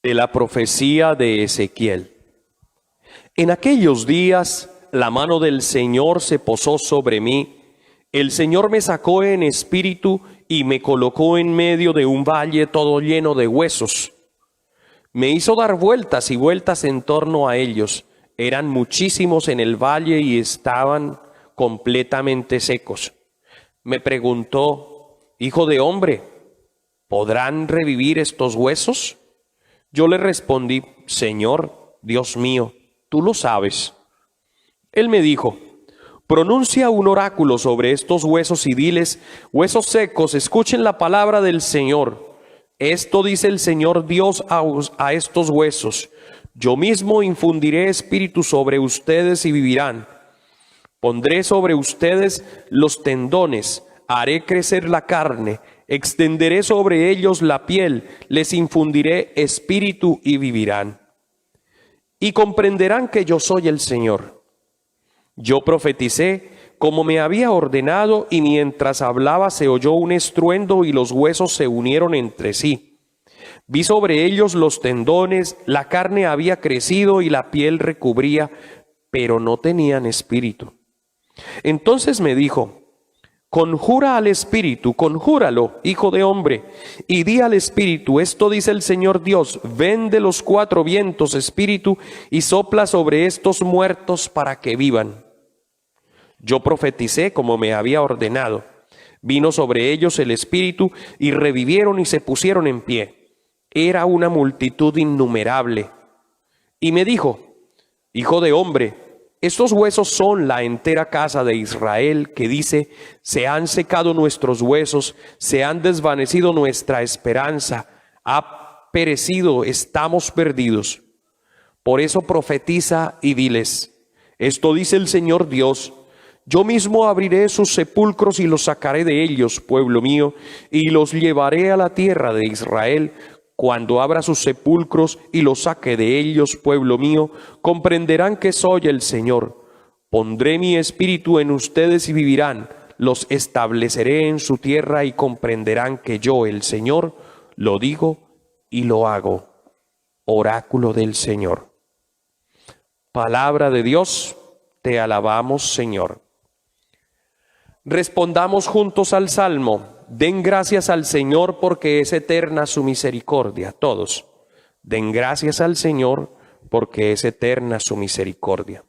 De la profecía de Ezequiel. En aquellos días la mano del Señor se posó sobre mí. El Señor me sacó en espíritu y me colocó en medio de un valle todo lleno de huesos. Me hizo dar vueltas y vueltas en torno a ellos. Eran muchísimos en el valle y estaban completamente secos. Me preguntó: Hijo de hombre, ¿podrán revivir estos huesos? Yo le respondí: Señor, Dios mío, tú lo sabes. Él me dijo: pronuncia un oráculo sobre estos huesos y diles: huesos secos, escuchen la palabra del Señor. Esto dice el Señor Dios a estos huesos: yo mismo infundiré espíritu sobre ustedes y vivirán. Pondré sobre ustedes los tendones, haré crecer la carne, extenderé sobre ellos la piel, les infundiré espíritu y vivirán. Y comprenderán que yo soy el Señor. Yo profeticé como me había ordenado, y mientras hablaba se oyó un estruendo y los huesos se unieron entre sí. Vi sobre ellos los tendones, la carne había crecido y la piel recubría, pero no tenían espíritu. Entonces me dijo: conjura al espíritu, conjúralo, hijo de hombre, y di al espíritu: esto dice el Señor Dios, ven de los cuatro vientos, espíritu, y sopla sobre estos muertos para que vivan. Yo profeticé como me había ordenado. Vino sobre ellos el espíritu y revivieron y se pusieron en pie. Era una multitud innumerable. Y me dijo: hijo de hombre, estos huesos son la entera casa de Israel, que dice: se han secado nuestros huesos, se han desvanecido nuestra esperanza, ha perecido, estamos perdidos. Por eso profetiza y diles: esto dice el Señor Dios, yo mismo abriré sus sepulcros y los sacaré de ellos, pueblo mío, y los llevaré a la tierra de Israel. Cuando abra sus sepulcros y los saque de ellos, pueblo mío, comprenderán que soy el Señor. Pondré mi espíritu en ustedes y vivirán, los estableceré en su tierra y comprenderán que yo, el Señor, lo digo y lo hago. Oráculo del Señor. Palabra de Dios, te alabamos, Señor. Respondamos juntos al Salmo: den gracias al Señor porque es eterna su misericordia. Todos, den gracias al Señor porque es eterna su misericordia.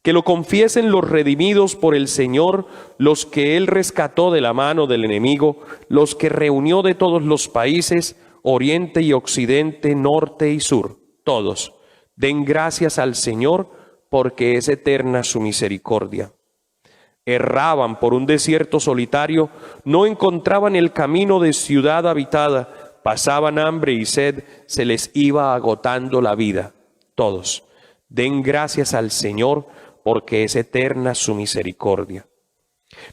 Que lo confiesen los redimidos por el Señor, los que Él rescató de la mano del enemigo, los que reunió de todos los países, oriente y occidente, norte y sur. Todos, den gracias al Señor porque es eterna su misericordia. Erraban por un desierto solitario, no encontraban el camino de ciudad habitada, pasaban hambre y sed, se les iba agotando la vida. Todos, den gracias al Señor, porque es eterna su misericordia.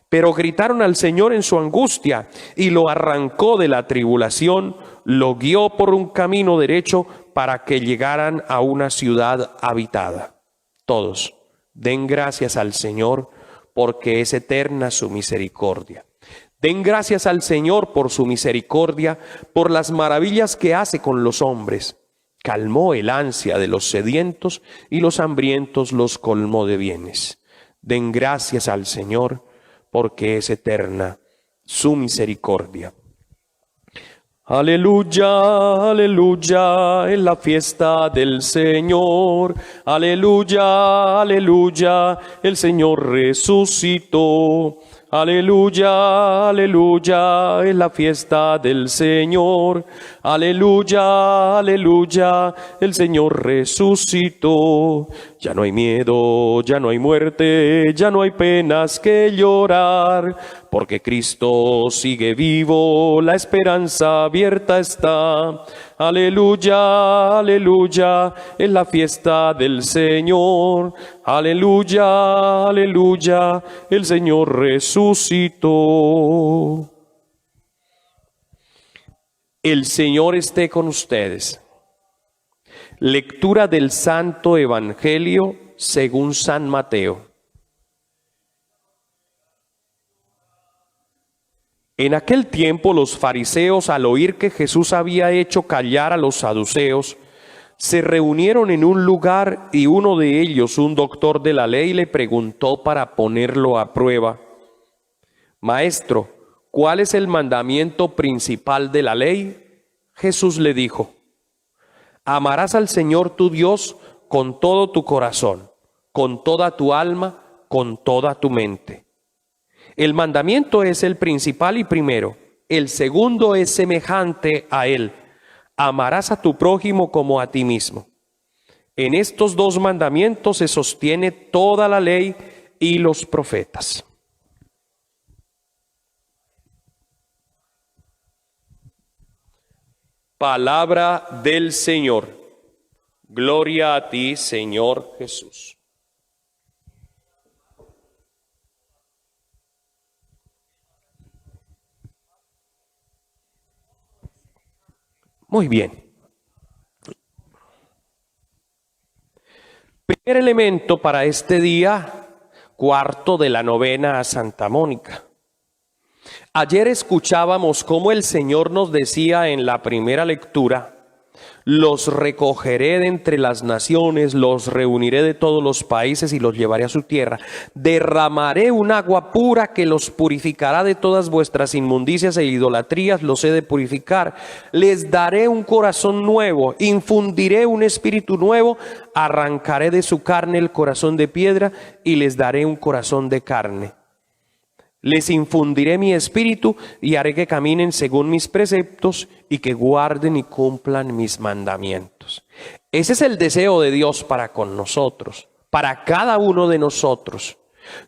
Pero gritaron al Señor en su angustia, y lo arrancó de la tribulación, lo guió por un camino derecho para que llegaran a una ciudad habitada. Todos, den gracias al Señor, porque es eterna su misericordia. Den gracias al Señor por su misericordia, por las maravillas que hace con los hombres. Calmó el ansia de los sedientos y los hambrientos los colmó de bienes. Den gracias al Señor, porque es eterna su misericordia. Aleluya, aleluya, en la fiesta del Señor. Aleluya, aleluya, el Señor resucitó. Aleluya, aleluya, es la fiesta del Señor. Aleluya, aleluya, el Señor resucitó. Ya no hay miedo, ya no hay muerte, ya no hay penas que llorar, porque Cristo sigue vivo, la esperanza abierta está. Aleluya, aleluya, es la fiesta del Señor. Aleluya, aleluya, el Señor resucitó. El Señor esté con ustedes. Lectura del Santo Evangelio según San Mateo. En aquel tiempo los fariseos, al oír que Jesús había hecho callar a los saduceos, se reunieron en un lugar y uno de ellos, un doctor de la ley, le preguntó para ponerlo a prueba: Maestro, ¿cuál es el mandamiento principal de la ley? Jesús le dijo: Amarás al Señor tu Dios con todo tu corazón, con toda tu alma, con toda tu mente. El mandamiento es el principal y primero. El segundo es semejante a él: amarás a tu prójimo como a ti mismo. En estos dos mandamientos se sostiene toda la ley y los profetas. Palabra del Señor. Gloria a ti, Señor Jesús. Muy bien. Primer elemento para este día, cuarto de la novena a Santa Mónica. Ayer escuchábamos cómo el Señor nos decía en la primera lectura: los recogeré de entre las naciones, los reuniré de todos los países y los llevaré a su tierra. Derramaré un agua pura que los purificará de todas vuestras inmundicias e idolatrías, los he de purificar. Les daré un corazón nuevo, infundiré un espíritu nuevo, arrancaré de su carne el corazón de piedra y les daré un corazón de carne. Les infundiré mi espíritu y haré que caminen según mis preceptos y que guarden y cumplan mis mandamientos. Ese es el deseo de Dios para con nosotros, para cada uno de nosotros.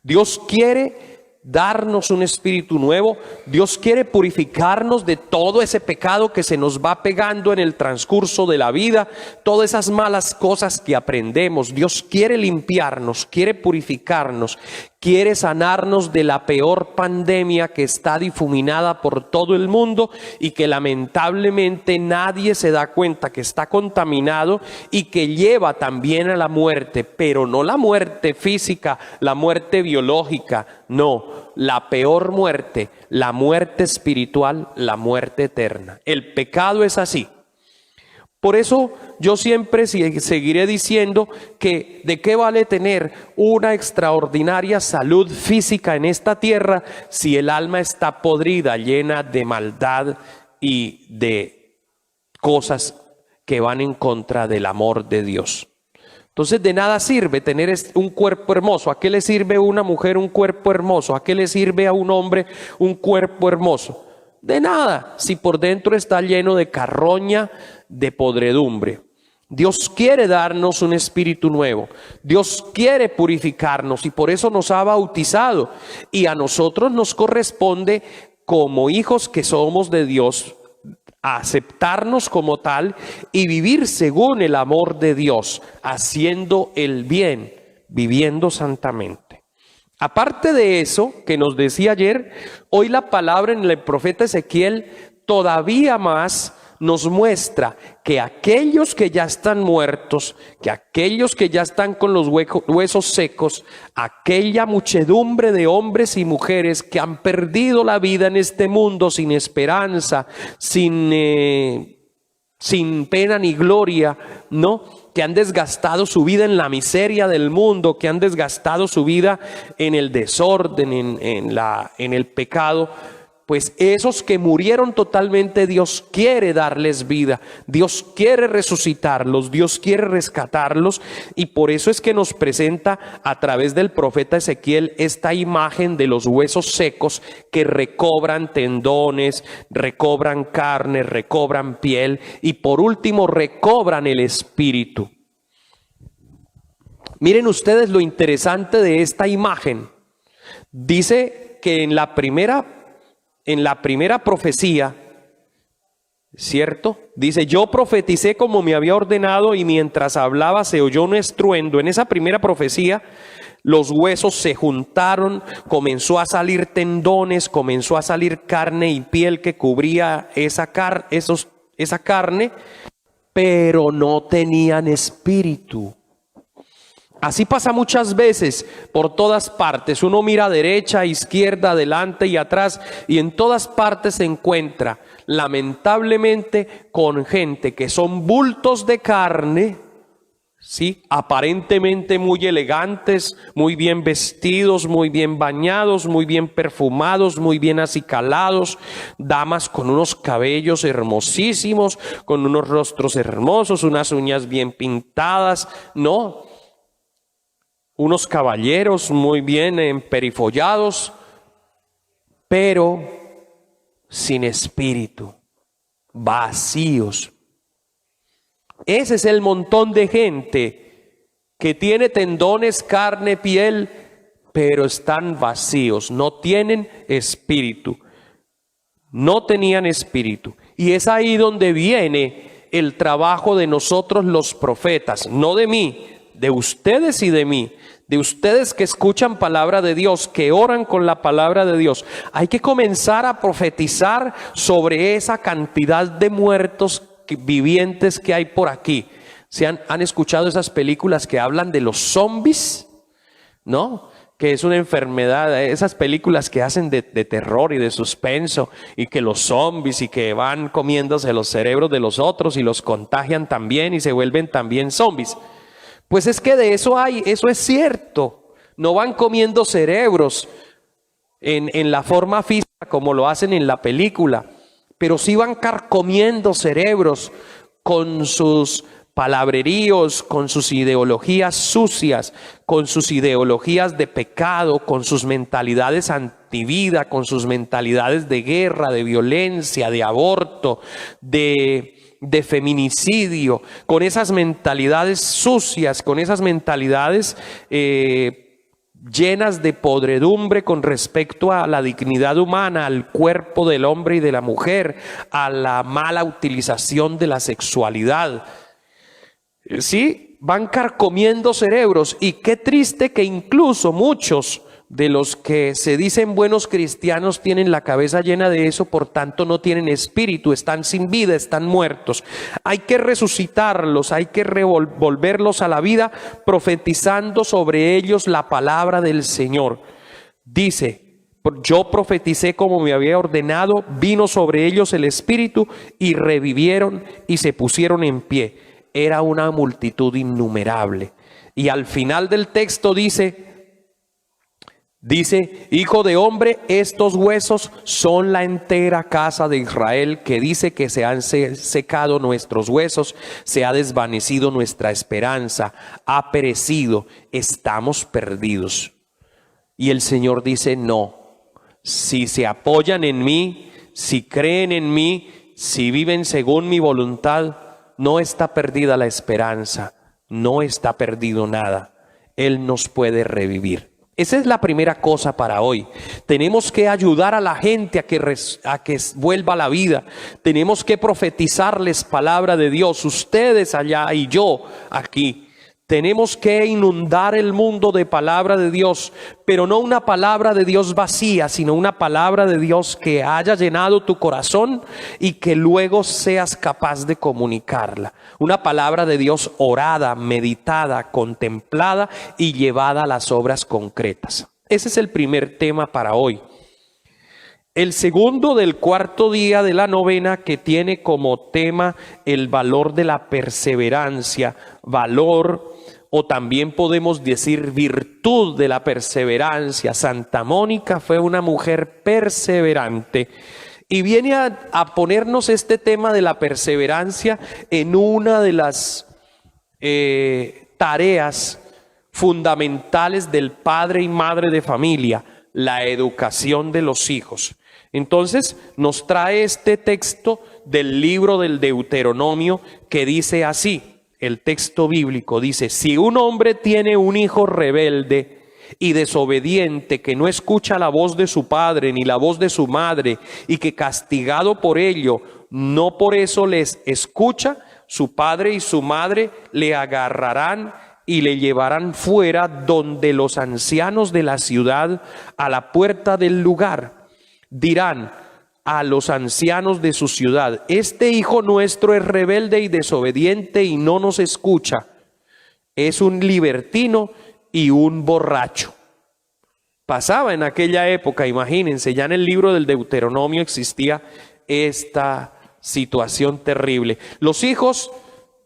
Dios quiere darnos un espíritu nuevo. Dios quiere purificarnos de todo ese pecado que se nos va pegando en el transcurso de la vida, todas esas malas cosas que aprendemos. Dios quiere limpiarnos, quiere purificarnos, quiere sanarnos de la peor pandemia que está difuminada por todo el mundo y que lamentablemente nadie se da cuenta que está contaminado y que lleva también a la muerte, pero no la muerte física, la muerte biológica, no, la peor muerte, la muerte espiritual, la muerte eterna. El pecado es así. Por eso yo siempre seguiré diciendo que de qué vale tener una extraordinaria salud física en esta tierra si el alma está podrida, llena de maldad y de cosas que van en contra del amor de Dios. Entonces de nada sirve tener un cuerpo hermoso. ¿A qué le sirve a una mujer un cuerpo hermoso? ¿A qué le sirve a un hombre un cuerpo hermoso? De nada, si por dentro está lleno de carroña, de podredumbre. Dios quiere darnos un espíritu nuevo. Dios quiere purificarnos y por eso nos ha bautizado. Y a nosotros nos corresponde, como hijos que somos de Dios, aceptarnos como tal y vivir según el amor de Dios, haciendo el bien, viviendo santamente. Aparte de eso que nos decía ayer, hoy la palabra en el profeta Ezequiel todavía más nos muestra que aquellos que ya están muertos, que aquellos que ya están con los huesos secos, aquella muchedumbre de hombres y mujeres que han perdido la vida en este mundo sin esperanza, sin pena ni gloria, ¿no? Que han desgastado su vida en la miseria del mundo, que han desgastado su vida en el desorden, en el pecado. Pues esos que murieron totalmente, Dios quiere darles vida, Dios quiere resucitarlos, Dios quiere rescatarlos, y por eso es que nos presenta a través del profeta Ezequiel esta imagen de los huesos secos que recobran tendones, recobran carne, recobran piel y por último recobran el espíritu. Miren ustedes lo interesante de esta imagen. Dice que en la primera profecía, ¿cierto? Dice: yo profeticé como me había ordenado y mientras hablaba se oyó un estruendo. En esa primera profecía los huesos se juntaron, comenzó a salir tendones, comenzó a salir carne y piel que cubría esa carne, pero no tenían espíritu. Así pasa muchas veces por todas partes. Uno mira a derecha, izquierda, adelante y atrás, y en todas partes se encuentra, lamentablemente, con gente que son bultos de carne, ¿sí? Aparentemente muy elegantes, muy bien vestidos, muy bien bañados, muy bien perfumados, muy bien acicalados, damas con unos cabellos hermosísimos, con unos rostros hermosos, unas uñas bien pintadas, ¿no? Unos caballeros muy bien emperifollados, pero sin espíritu, vacíos. Ese es el montón de gente que tiene tendones, carne, piel, pero están vacíos, no tienen espíritu. No tenían espíritu. Y es ahí donde viene el trabajo de nosotros los profetas, no de mí, de ustedes y de mí, de ustedes que escuchan palabra de Dios, que oran con la palabra de Dios. Hay que comenzar a profetizar sobre esa cantidad de muertos vivientes que hay por aquí. ¿Han escuchado esas películas que hablan de los zombies? ¿No? Que es una enfermedad, esas películas que hacen de terror y de suspenso, y que los zombies y que van comiéndose los cerebros de los otros y los contagian también y se vuelven también zombies. Pues es que de eso hay, eso es cierto. No van comiendo cerebros en la forma física como lo hacen en la película, pero sí van carcomiendo cerebros con sus palabreríos, con sus ideologías sucias, con sus ideologías de pecado, con sus mentalidades antivida, con sus mentalidades de guerra, de violencia, de aborto, de feminicidio, con esas mentalidades sucias, con esas mentalidades llenas de podredumbre con respecto a la dignidad humana, al cuerpo del hombre y de la mujer, a la mala utilización de la sexualidad. Sí, van carcomiendo cerebros, y qué triste que incluso muchos de los que se dicen buenos cristianos tienen la cabeza llena de eso, por tanto no tienen espíritu, están sin vida, están muertos. Hay que resucitarlos, hay que volverlos a la vida, profetizando sobre ellos la palabra del Señor. Dice: yo profeticé como me había ordenado, vino sobre ellos el espíritu y revivieron y se pusieron en pie. Era una multitud innumerable. Y al final del texto dice: hijo de hombre, estos huesos son la entera casa de Israel, que dice que se han secado nuestros huesos, se ha desvanecido nuestra esperanza, ha perecido, estamos perdidos. Y el Señor dice: no, si se apoyan en mí, si creen en mí, si viven según mi voluntad, no está perdida la esperanza, no está perdido nada. Él nos puede revivir. Esa es la primera cosa para hoy. Tenemos que ayudar a la gente a que vuelva a la vida. Tenemos que profetizarles palabra de Dios, ustedes allá y yo aquí. Tenemos que inundar el mundo de palabra de Dios, pero no una palabra de Dios vacía, sino una palabra de Dios que haya llenado tu corazón y que luego seas capaz de comunicarla. Una palabra de Dios orada, meditada, contemplada y llevada a las obras concretas. Ese es el primer tema para hoy. El segundo del cuarto día de la novena, que tiene como tema el valor de la perseverancia, valor, o también podemos decir virtud de la perseverancia. Santa Mónica fue una mujer perseverante y viene a ponernos este tema de la perseverancia en una de las tareas fundamentales del padre y madre de familia, la educación de los hijos. Entonces nos trae este texto del libro del Deuteronomio que dice así. El texto bíblico dice: si un hombre tiene un hijo rebelde y desobediente, que no escucha la voz de su padre ni la voz de su madre, y que castigado por ello, no por eso les escucha, su padre y su madre le agarrarán y le llevarán fuera donde los ancianos de la ciudad, a la puerta del lugar. Dirán a los ancianos de su ciudad: este hijo nuestro es rebelde y desobediente y no nos escucha. es un libertino y un borracho. Pasaba en aquella época, imagínense, ya en el libro del Deuteronomio existía esta situación terrible. Los hijos,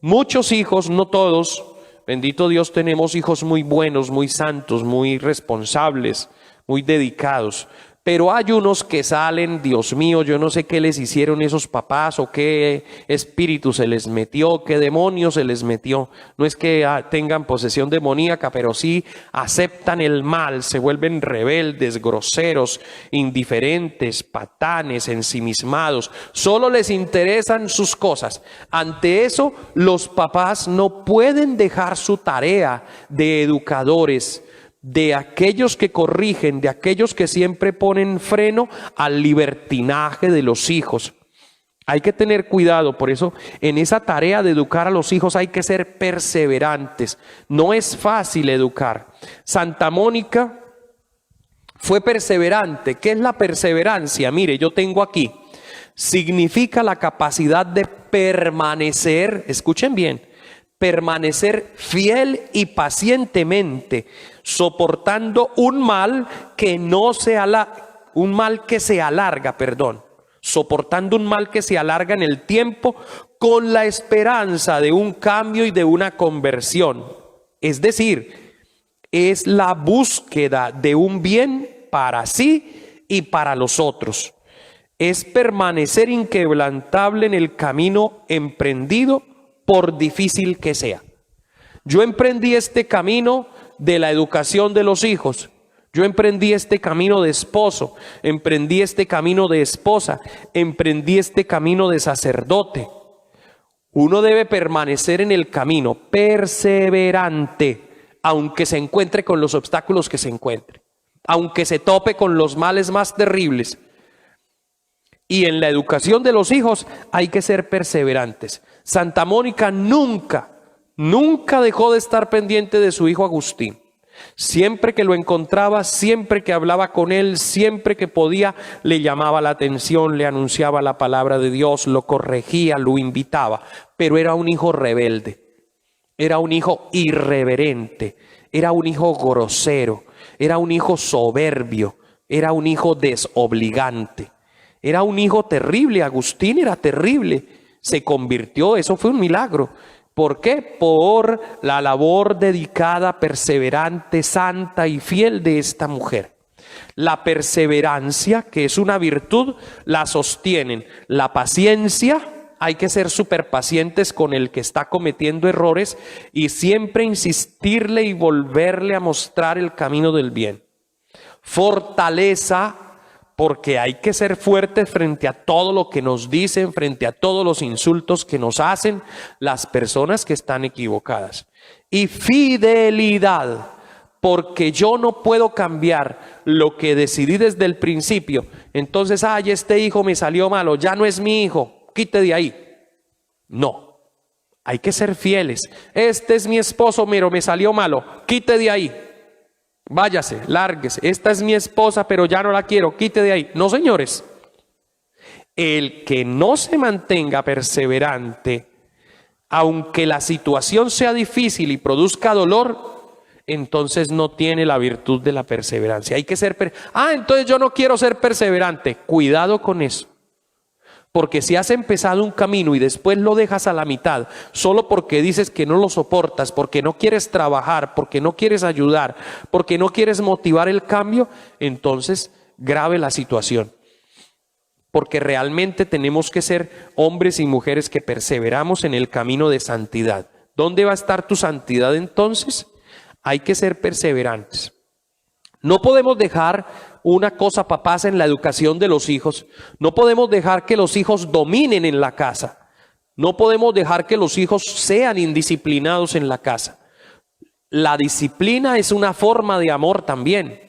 muchos hijos, no todos, bendito Dios, tenemos hijos muy buenos, muy santos, muy responsables, muy dedicados. Pero hay unos que salen, Dios mío, yo no sé qué les hicieron esos papás o qué espíritu se les metió, qué demonio se les metió. No es que tengan posesión demoníaca, pero sí aceptan el mal, se vuelven rebeldes, groseros, indiferentes, patanes, ensimismados. Solo les interesan sus cosas. Ante eso, los papás no pueden dejar su tarea de educadores, de aquellos que corrigen, de aquellos que siempre ponen freno al libertinaje de los hijos. Hay que tener cuidado, por eso en esa tarea de educar a los hijos hay que ser perseverantes. No es fácil educar. Santa Mónica fue perseverante. ¿Qué es la perseverancia? Mire, yo tengo aquí. Significa la capacidad de permanecer, escuchen bien, permanecer fiel y pacientemente, soportando un mal que se alarga, soportando un mal que se alarga en el tiempo con la esperanza de un cambio y de una conversión. Es decir, es la búsqueda de un bien para sí y para los otros. Es permanecer inquebrantable en el camino emprendido, por difícil que sea. Yo emprendí este camino de la educación de los hijos. Yo emprendí este camino de esposo, emprendí este camino de esposa, emprendí este camino de sacerdote. Uno debe permanecer en el camino, perseverante, aunque se encuentre con los obstáculos que se encuentre, aunque se tope con los males más terribles. Y en la educación de los hijos hay que ser perseverantes. Santa Mónica nunca dejó de estar pendiente de su hijo Agustín. Siempre que lo encontraba, siempre que hablaba con él, siempre que podía, le llamaba la atención, le anunciaba la palabra de Dios, lo corregía, lo invitaba. Pero era un hijo rebelde, era un hijo irreverente, era un hijo grosero, era un hijo soberbio, era un hijo desobligante. Era un hijo terrible. Agustín era terrible. Se convirtió, eso fue un milagro. ¿Por qué? Por la labor dedicada, perseverante, santa y fiel de esta mujer. La perseverancia, que es una virtud, la sostienen. La paciencia, hay que ser súper pacientes con el que está cometiendo errores y siempre insistirle y volverle a mostrar el camino del bien. Fortaleza, porque hay que ser fuertes frente a todo lo que nos dicen, frente a todos los insultos que nos hacen las personas que están equivocadas. Y fidelidad, porque yo no puedo cambiar lo que decidí desde el principio. Entonces, ay, este hijo me salió malo, ya no es mi hijo, quite de ahí. No, hay que ser fieles. Este es mi esposo, pero me salió malo, quite de ahí. Váyase, lárguese, esta es mi esposa, pero ya no la quiero, quite de ahí. No, señores, el que no se mantenga perseverante, aunque la situación sea difícil y produzca dolor, entonces no tiene la virtud de la perseverancia. Hay que ser, entonces yo no quiero ser perseverante. Cuidado con eso. Porque si has empezado un camino y después lo dejas a la mitad, solo porque dices que no lo soportas, porque no quieres trabajar, porque no quieres ayudar, porque no quieres motivar el cambio, entonces grave la situación. Porque realmente tenemos que ser hombres y mujeres que perseveramos en el camino de santidad. ¿Dónde va a estar tu santidad entonces? Hay que ser perseverantes. No podemos dejar una cosa, papás, en la educación de los hijos. No podemos dejar que los hijos dominen en la casa. No podemos dejar que los hijos sean indisciplinados en la casa. La disciplina es una forma de amor también,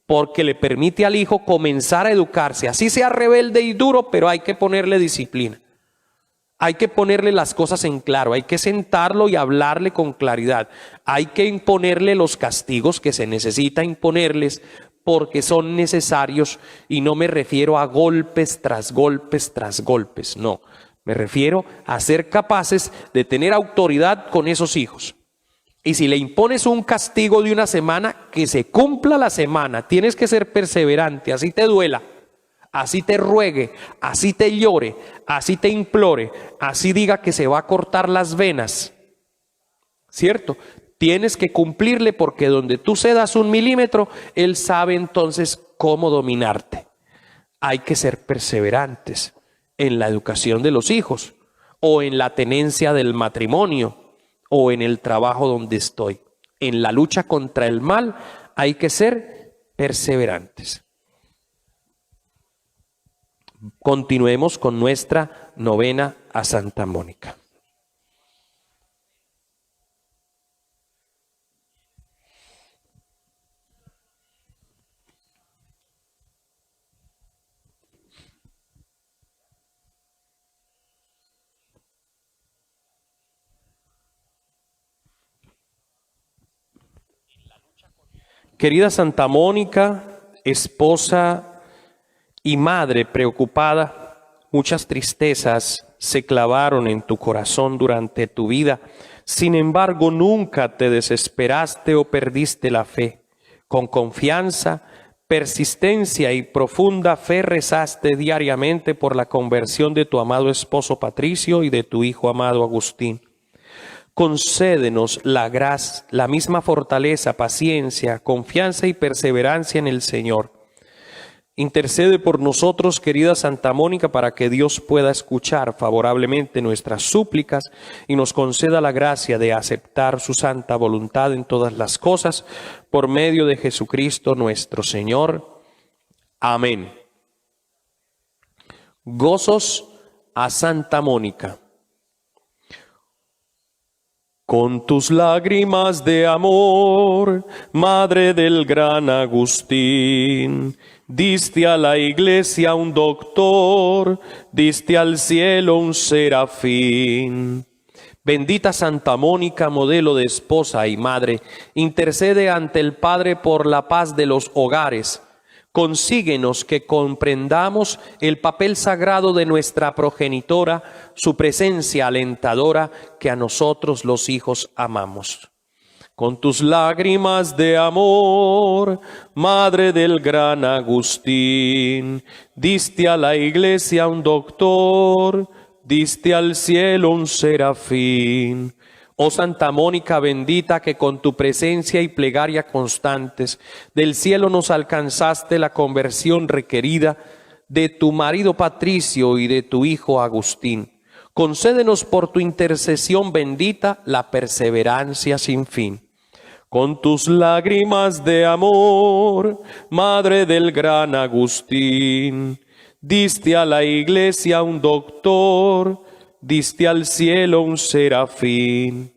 porque le permite al hijo comenzar a educarse. Así sea rebelde y duro, pero hay que ponerle disciplina. Hay que ponerle las cosas en claro, hay que sentarlo y hablarle con claridad. Hay que imponerle los castigos que se necesita imponerles porque son necesarios, y no me refiero a golpes tras golpes tras golpes, no. Me refiero a ser capaces de tener autoridad con esos hijos. Y si le impones un castigo de una semana, que se cumpla la semana. Tienes que ser perseverante, así te duela, así te ruegue, así te llore, así te implore, así diga que se va a cortar las venas. ¿Cierto? Tienes que cumplirle, porque donde tú cedas 1 milímetro, Él sabe entonces cómo dominarte. Hay que ser perseverantes en la educación de los hijos, o en la tenencia del matrimonio, o en el trabajo donde estoy. En la lucha contra el mal hay que ser perseverantes. Continuemos con nuestra novena a Santa Mónica. Querida Santa Mónica, esposa y madre preocupada, muchas tristezas se clavaron en tu corazón durante tu vida. Sin embargo, nunca te desesperaste o perdiste la fe. Con confianza, persistencia y profunda fe rezaste diariamente por la conversión de tu amado esposo Patricio y de tu hijo amado Agustín. Concédenos la gracia, la misma fortaleza, paciencia, confianza y perseverancia en el Señor. Intercede por nosotros, querida Santa Mónica, para que Dios pueda escuchar favorablemente nuestras súplicas y nos conceda la gracia de aceptar su santa voluntad en todas las cosas, por medio de Jesucristo nuestro Señor. Amén. Gozos a Santa Mónica. Con tus lágrimas de amor, madre del gran Agustín, diste a la iglesia un doctor, diste al cielo un serafín. Bendita Santa Mónica, modelo de esposa y madre, intercede ante el Padre por la paz de los hogares. Consíguenos que comprendamos el papel sagrado de nuestra progenitora, su presencia alentadora que a nosotros los hijos amamos. Con tus lágrimas de amor, madre del gran Agustín, diste a la iglesia un doctor, diste al cielo un serafín. Oh Santa Mónica bendita, que con tu presencia y plegaria constantes del cielo nos alcanzaste la conversión requerida de tu marido Patricio y de tu hijo Agustín. Concédenos por tu intercesión bendita la perseverancia sin fin. Con tus lágrimas de amor, madre del gran Agustín, diste a la iglesia un doctor, diste al cielo un serafín.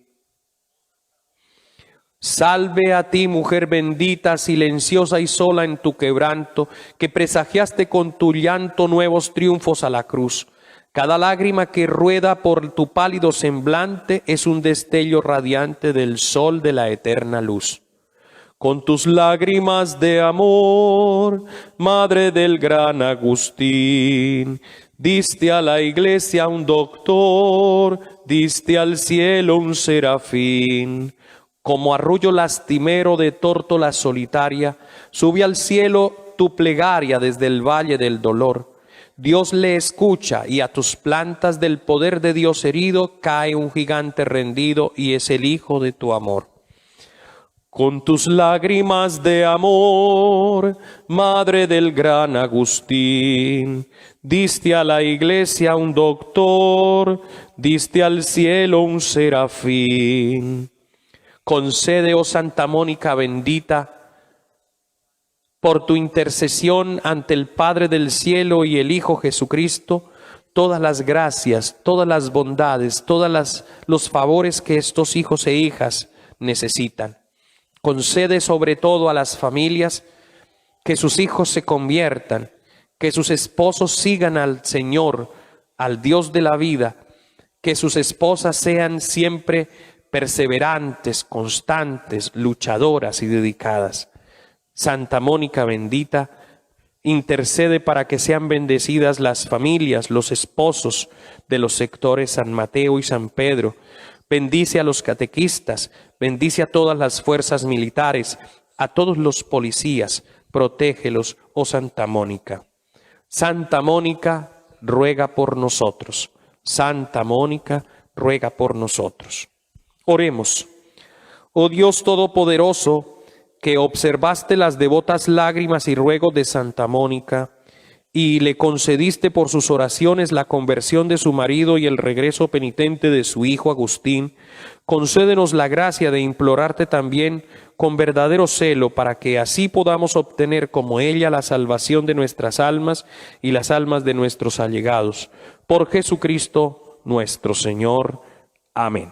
Salve a ti, mujer bendita, silenciosa y sola en tu quebranto, que presagiaste con tu llanto nuevos triunfos a la cruz. Cada lágrima que rueda por tu pálido semblante es un destello radiante del sol de la eterna luz. Con tus lágrimas de amor, madre del gran Agustín, diste a la iglesia un doctor, diste al cielo un serafín. Como arrullo lastimero de tórtola solitaria, sube al cielo tu plegaria desde el valle del dolor. Dios le escucha y a tus plantas del poder de Dios herido cae un gigante rendido y es el hijo de tu amor. Con tus lágrimas de amor, madre del gran Agustín, diste a la iglesia un doctor, diste al cielo un serafín. Concede, oh Santa Mónica bendita, por tu intercesión ante el Padre del cielo y el Hijo Jesucristo, todas las gracias, todas las bondades, los favores que estos hijos e hijas necesitan. Concede sobre todo a las familias que sus hijos se conviertan, que sus esposos sigan al Señor, al Dios de la vida, que sus esposas sean siempre perseverantes, constantes, luchadoras y dedicadas. Santa Mónica bendita, intercede para que sean bendecidas las familias, los esposos de los sectores San Mateo y San Pedro, Bendice a los catequistas, bendice a todas las fuerzas militares, a todos los policías, protégelos, oh Santa Mónica. Santa Mónica, ruega por nosotros. Santa Mónica, ruega por nosotros. Oremos. Oh Dios Todopoderoso, que observaste las devotas lágrimas y ruegos de Santa Mónica, y le concediste por sus oraciones la conversión de su marido y el regreso penitente de su hijo Agustín, concédenos la gracia de implorarte también con verdadero celo para que así podamos obtener como ella la salvación de nuestras almas y las almas de nuestros allegados. Por Jesucristo nuestro Señor. Amén.